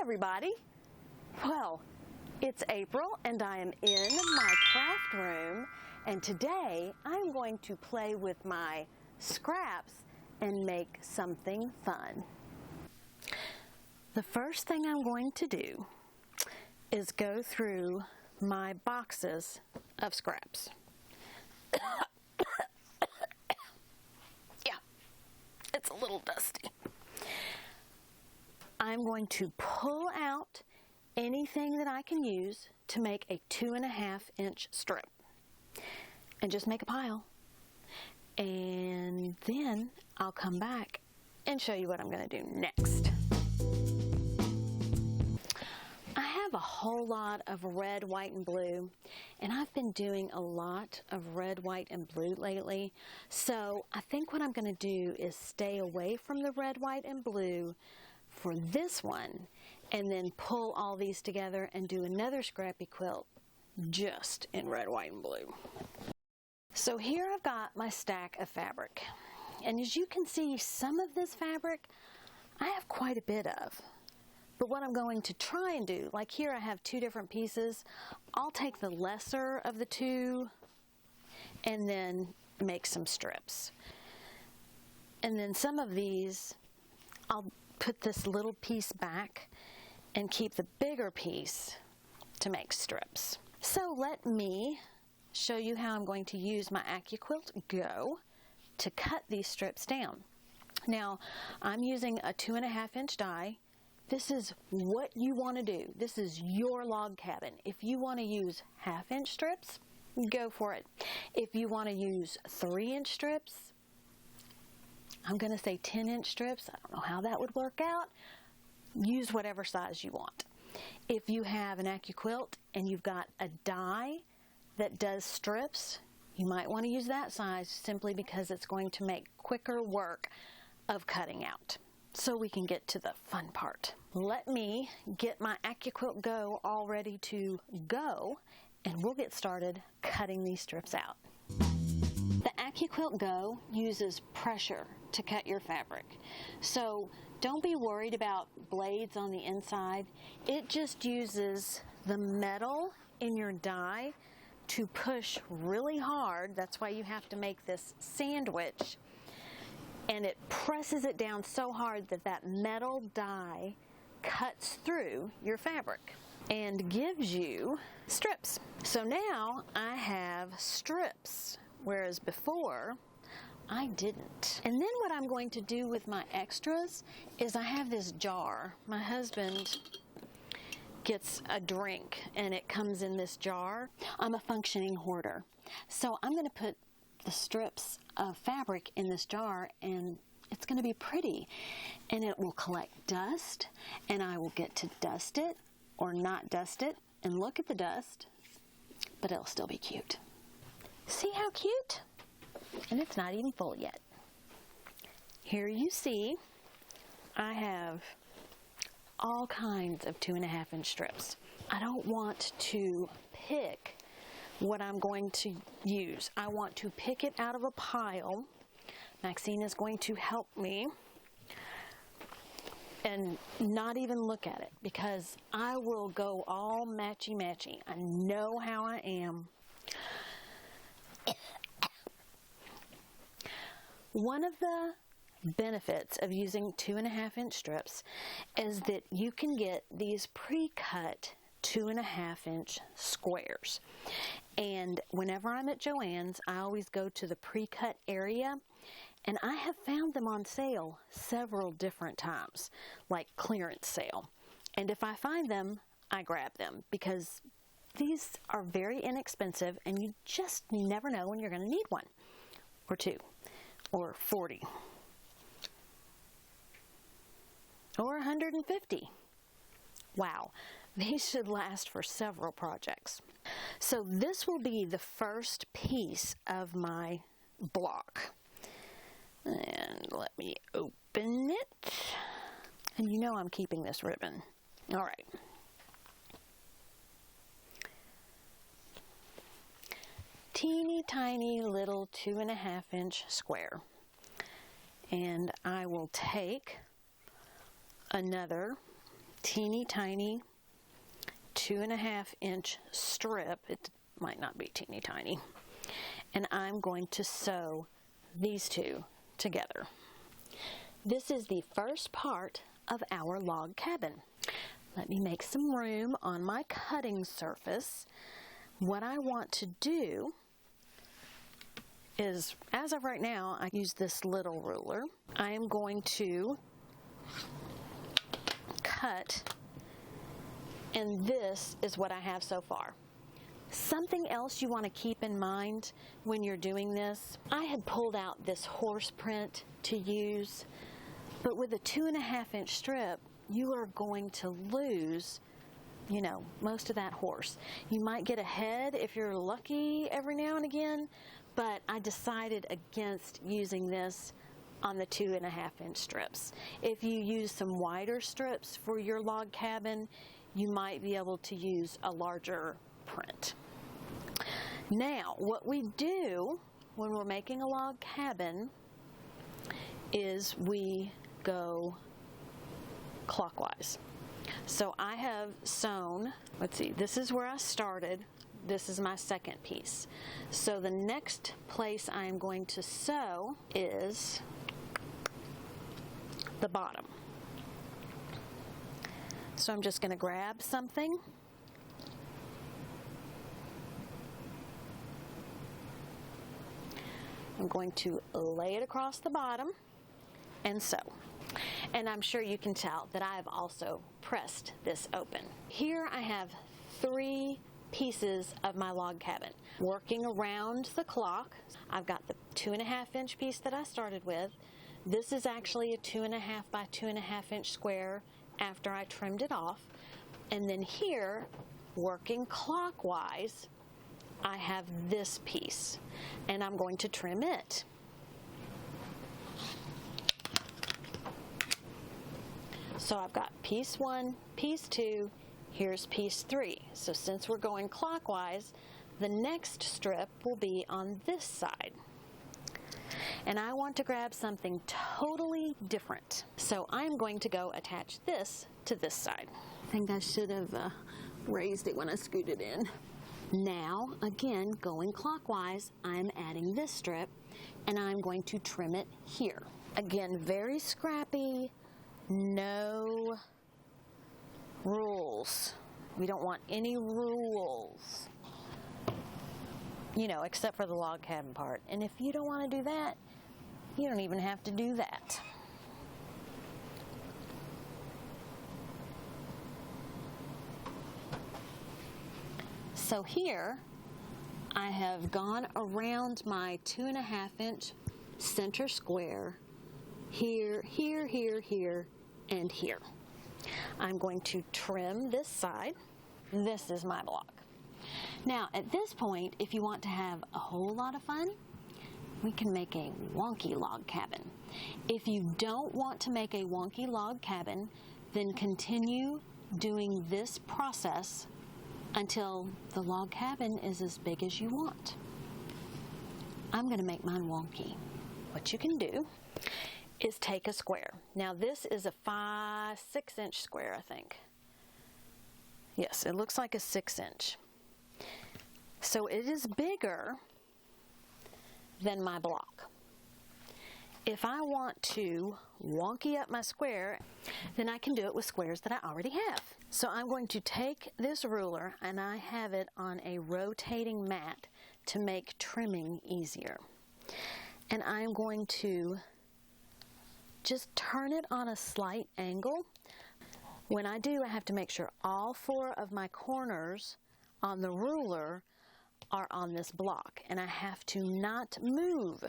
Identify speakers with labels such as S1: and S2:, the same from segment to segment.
S1: everybody. Well, it's April and I am in my craft room, and today I'm going to play with my scraps and make something fun. The first thing I'm going to do is go through my boxes of scraps. Yeah, it's a little dusty. I'm going to pull out anything that I can use to make a 2.5-inch strip and just make a pile. And then I'll come back and show you what I'm going to do next. I have a whole lot of red, white, and blue, and I've been doing a lot of red, white, and blue lately. So I think what I'm going to do is stay away from the red, white, and blue for this one, and then pull all these together and do another Scrappy quilt just in red, white, and blue. So here I've got my stack of fabric, and as you can see, some of this fabric I have quite a bit of. But what I'm going to try and do, like here I have 2 different pieces, I'll take the lesser of the 2 and then make some strips. And then some of these I'll put this little piece back and keep the bigger piece to make strips. So let me show you how I'm going to use my AccuQuilt Go to cut these strips down. Now, I'm using a 2.5-inch die. This is what you want to do. This is your log cabin. If you want to use 1/2-inch strips, go for it. If you want to use 3-inch strips, I'm going to say 10-inch strips. I don't know how that would work out. Use whatever size you want. If you have an AccuQuilt and you've got a die that does strips, you might want to use that size simply because it's going to make quicker work of cutting out. So we can get to the fun part. Let me get my AccuQuilt Go all ready to go, and we'll get started cutting these strips out. The AccuQuilt Go uses pressure to cut your fabric. So don't be worried about blades on the inside. It just uses the metal in your die to push really hard. That's why you have to make this sandwich. And it presses it down so hard that that metal die cuts through your fabric and gives you strips. So now I have strips, whereas before I didn't. And then what I'm going to do with my extras is I have this jar. My husband gets a drink and it comes in this jar. I'm a functioning hoarder. So I'm going to put the strips of fabric in this jar, and it's going to be pretty, and it will collect dust, and I will get to dust it or not dust it and look at the dust, but it'll still be cute. See how cute? And it's not even full yet. Here you see I have all kinds of 2.5-inch strips. I don't want to pick what I'm going to use. I want to pick it out of a pile. Maxine is going to help me and not even look at it because I will go all matchy-matchy. I know how I am. One of the benefits of using 2.5-inch strips is that you can get these pre-cut 2.5-inch squares. And whenever I'm at Joann's, I always go to the pre-cut area, and I have found them on sale several different times, like clearance sale. And if I find them, I grab them because these are very inexpensive, and you just never know when you're going to need one, or 2, or 40, or 150. Wow. These should last for several projects. So this will be the first piece of my block. And let me open it. And you know I'm keeping this ribbon. All right. Teeny tiny little 2.5-inch square. And I will take another teeny tiny 2.5-inch strip. It might not be teeny tiny. And I'm going to sew these two together. This is the first part of our log cabin. Let me make some room on my cutting surface. What I want to do is, as of right now, I use this little ruler. I am going to cut, and this is what I have so far. Something else you want to keep in mind when you're doing this, I had pulled out this horse print to use, but with a 2.5-inch strip, you are going to lose, you know, most of that horse. You might get a head if you're lucky every now and again, but I decided against using this on the 2.5-inch strips. If you use some wider strips for your log cabin, you might be able to use a larger print. Now, what we do when we're making a log cabin is we go clockwise. So I have sewn, let's see, this is where I started. This is my second piece. So the next place I am going to sew is the bottom. So I'm just going to grab something. I'm going to lay it across the bottom and sew. And I'm sure you can tell that I've also pressed this open. Here I have 3 pieces of my log cabin. Working around the clock, I've got the 2.5-inch piece that I started with. This is actually a 2.5 by 2.5-inch square after I trimmed it off. And then here, working clockwise, I have this piece, and I'm going to trim it. So I've got piece 1, piece 2, here's piece 3. So since we're going clockwise, the next strip will be on this side. And I want to grab something totally different. So I'm going to go attach this to this side. I think I should have raised it when I scooted in. Now, again, going clockwise, I'm adding this strip, and I'm going to trim it here. Again, very scrappy, no rules. We don't want any rules, you know, except for the log cabin part. And if you don't want to do that, you don't even have to do that. So here, I have gone around my 2.5-inch center square, here, here, here, here, and here. I'm going to trim this side. This is my block. Now, at this point, if you want to have a whole lot of fun, we can make a wonky log cabin. If you don't want to make a wonky log cabin, then continue doing this process until the log cabin is as big as you want. I'm going to make mine wonky. What you can do is take a square. Now this is a 6-inch square, I think. Yes, it looks like a 6-inch. So it is bigger than my block. If I want to wonky up my square, then I can do it with squares that I already have. So I'm going to take this ruler, and I have it on a rotating mat to make trimming easier. And I'm going to just turn it on a slight angle. When I do, I have to make sure all 4 of my corners on the ruler are on this block, and I have to not move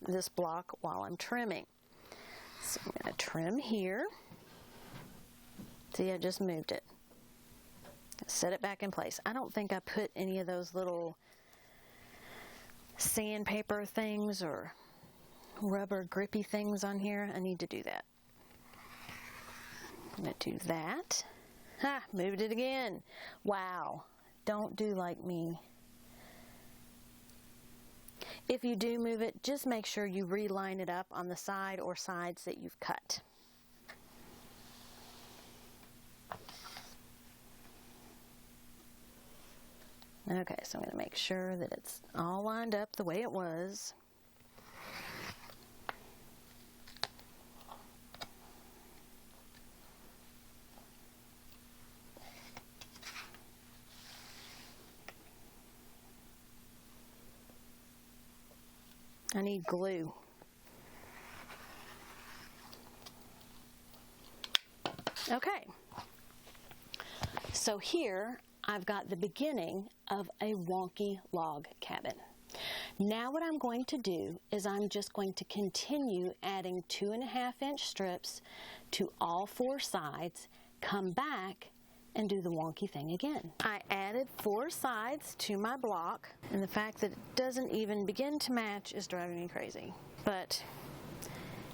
S1: this block while I'm trimming. So I'm going to trim here. See, I just moved it. Set it back in place. I don't think I put any of those little sandpaper things or rubber grippy things on here. I need to do that. I'm going to do that. Ha! Moved it again. Wow. Don't do like me. If you do move it, just make sure you reline it up on the side or sides that you've cut. Okay, so I'm going to make sure that it's all lined up the way it was. I need glue. Okay, so here I've got the beginning of a wonky log cabin. Now what I'm going to do is I'm just going to continue adding 2.5-inch strips to all 4 sides, come back and do the wonky thing again. I added 4 sides to my block, and the fact that it doesn't even begin to match is driving me crazy. But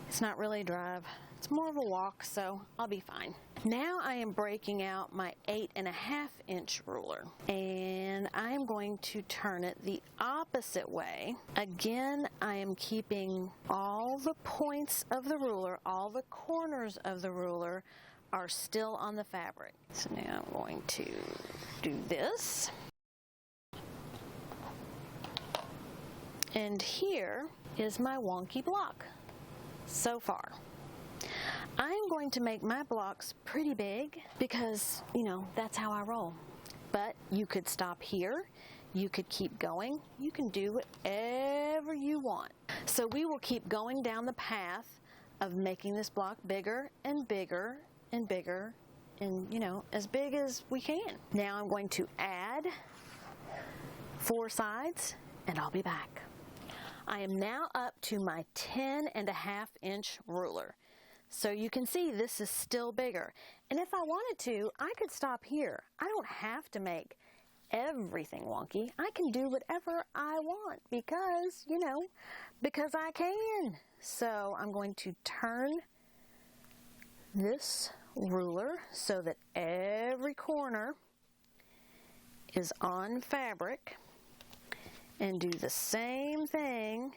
S1: it's not really a drive, it's more of a walk, so I'll be fine. Now I am breaking out my 8.5-inch ruler, and I am going to turn it the opposite way. Again, I am keeping all the points of the ruler, all the corners of the ruler are still on the fabric. So now I'm going to do this. And here is my wonky block so far. I am going to make my blocks pretty big because, you know, that's how I roll. But you could stop here, you could keep going, you can do whatever you want. So we will keep going down the path of making this block bigger and bigger and bigger and, you know, as big as we can. Now I'm going to add 4 sides and I'll be back. I am now up to my 10.5-inch ruler. So you can see this is still bigger. And if I wanted to, I could stop here. I don't have to make everything wonky. I can do whatever I want because, you know, because I can. So I'm going to turn this ruler so that every corner is on fabric and do the same thing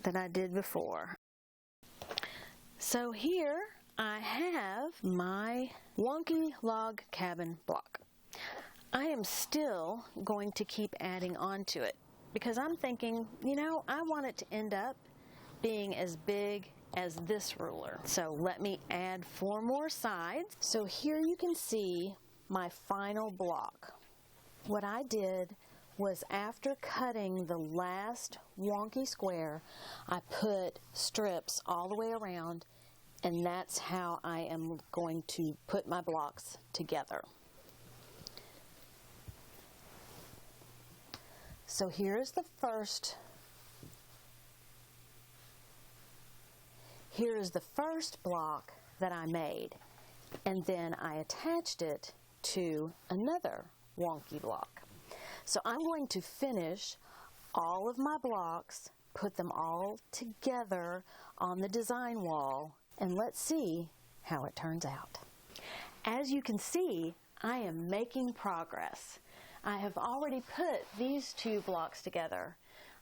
S1: that I did before. So here I have my wonky log cabin block. I am still going to keep adding on to it because I'm thinking, you know, I want it to end up being as big as this ruler. So let me add 4 more sides. So here you can see my final block. What I did was after cutting the last wonky square, I put strips all the way around, and that's how I am going to put my blocks together. So here's the first block that I made, and then I attached it to another wonky block. So I'm going to finish all of my blocks, put them all together on the design wall, and let's see how it turns out. As you can see, I am making progress. I have already put these 2 blocks together.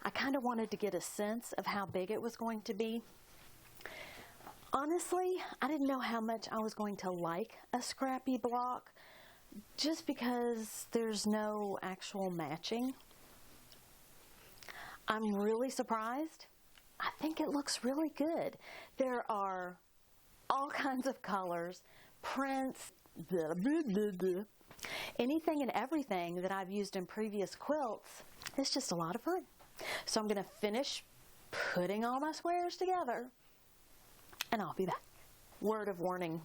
S1: I kind of wanted to get a sense of how big it was going to be. Honestly, I didn't know how much I was going to like a scrappy block just because there's no actual matching. I'm really surprised. I think it looks really good. There are all kinds of colors, prints, blah, blah, blah, blah. Anything and everything that I've used in previous quilts. It's just a lot of fun. So I'm going to finish putting all my squares together and I'll be back. Word of warning.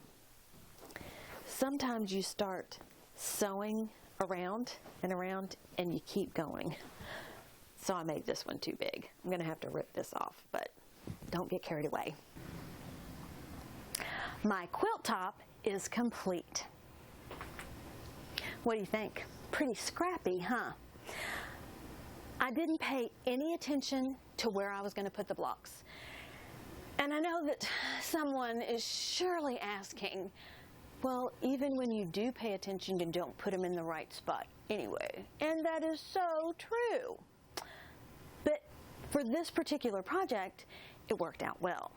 S1: Sometimes you start sewing around and around and you keep going. So I made this one too big. I'm going to have to rip this off, but don't get carried away. My quilt top is complete. What do you think? Pretty scrappy, huh? I didn't pay any attention to where I was going to put the blocks. And I know that someone is surely asking, well, even when you do pay attention, you don't put them in the right spot anyway. And that is so true. But for this particular project, it worked out well.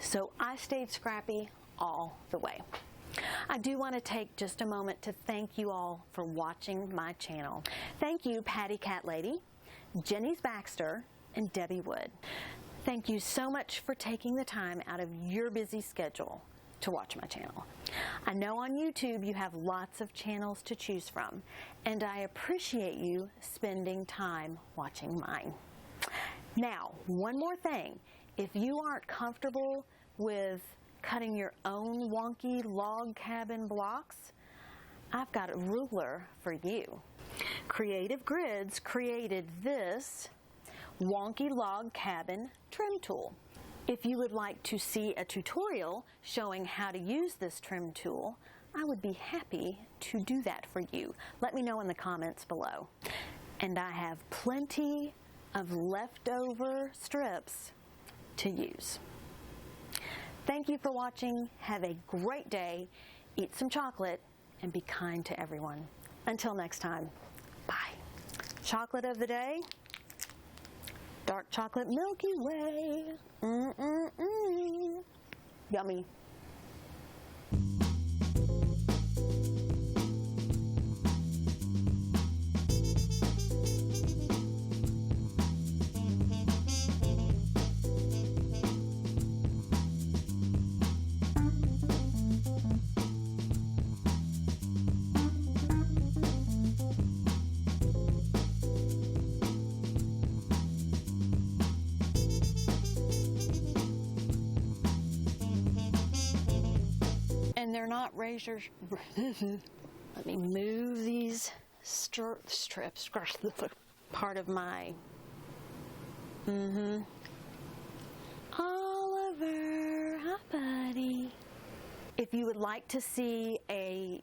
S1: So I stayed scrappy all the way. I do want to take just a moment to thank you all for watching my channel. Thank you, Patty Cat Lady, Jenny's Baxter, and Debbie Wood. Thank you so much for taking the time out of your busy schedule to watch my channel. I know on YouTube you have lots of channels to choose from, and I appreciate you spending time watching mine. Now, one more thing. If you aren't comfortable with cutting your own wonky log cabin blocks, I've got a ruler for you. Creative Grids created this wonky log cabin trim tool. If you would like to see a tutorial showing how to use this trim tool, I would be happy to do that for you. Let me know in the comments below. And I have plenty of leftover strips to use. Thank you for watching. Have a great day. Eat some chocolate and be kind to everyone. Until next time, bye. Chocolate of the day, dark chocolate Milky Way. Yummy. And they're not razors. Let me move these strips. Part of my Oliver, hi buddy. If you would like to see a